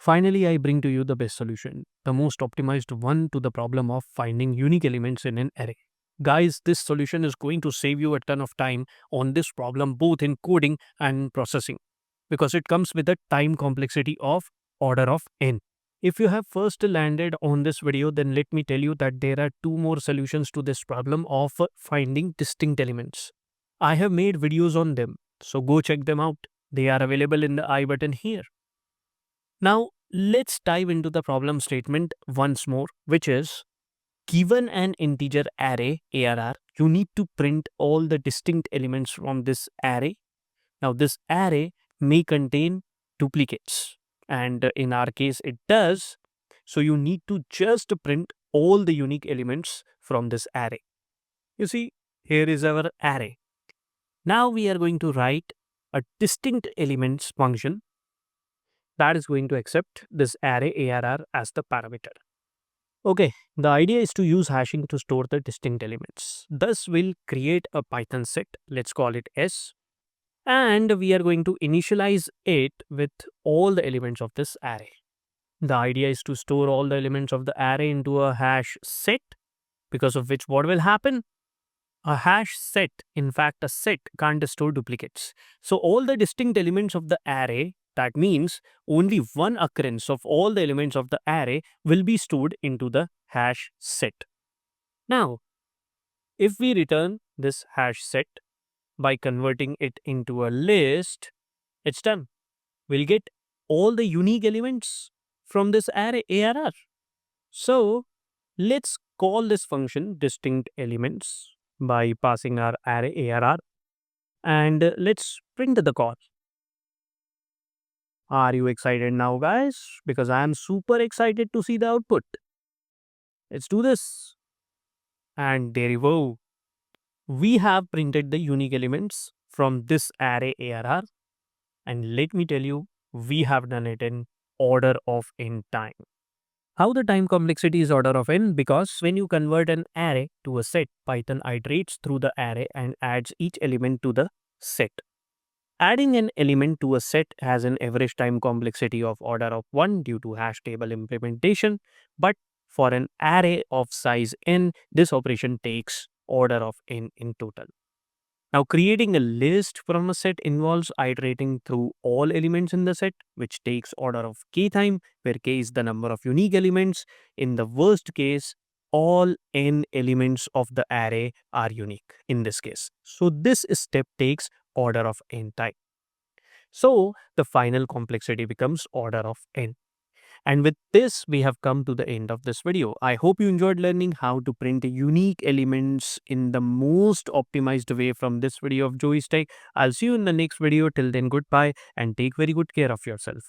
Finally, I bring to you the best solution, the most optimized one to the problem of finding unique elements in an array. Guys, this solution is going to save you a ton of time on this problem, both in coding and processing, because it comes with a time complexity of order of n. If you have first landed on this video, then let me tell you that there are two more solutions to this problem of finding distinct elements. I have made videos on them, so go check them out. They are available in the I button here. Now, let's dive into the problem statement once more, which is given an integer array ARR, you need to print all the distinct elements from this array. Now, this array may contain duplicates, and in our case, it does. So, you need to just print all the unique elements from this array. You see, here is our array. Now, we are going to write a distinct elements function that is going to accept this array ARR as the parameter. Okay, the idea is to use hashing to store the distinct elements. Thus, we'll create a Python set, let's call it S, and we are going to initialize it with all the elements of this array. The idea is to store all the elements of the array into a hash set, because of which what will happen? A hash set, in fact a set, can't store duplicates. So all the distinct elements of the array, that means only one occurrence of all the elements of the array will be stored into the hash set. Now, if we return this hash set by converting it into a list, it's done. We'll get all the unique elements from this array ARR. So let's call this function distinct elements by passing our array ARR, and let's print the call. Are you excited now, guys? Because I am super excited to see the output. Let's do this. And there you go. We have printed the unique elements from this array ARR. And let me tell you, we have done it in order of n time. How the time complexity is order of n? Because when you convert an array to a set, Python iterates through the array and adds each element to the set. Adding an element to a set has an average time complexity of order of 1 due to hash table implementation, but for an array of size n, this operation takes order of n in total. Now, creating a list from a set involves iterating through all elements in the set, which takes order of k time, where k is the number of unique elements. In the worst case, all n elements of the array are unique in this case. So, this step takes order of n time. So, the final complexity becomes order of n. And with this, we have come to the end of this video. I hope you enjoyed learning how to print unique elements in the most optimized way from this video of Joey's Tech. I'll see you in the next video. Till then, goodbye and take very good care of yourself.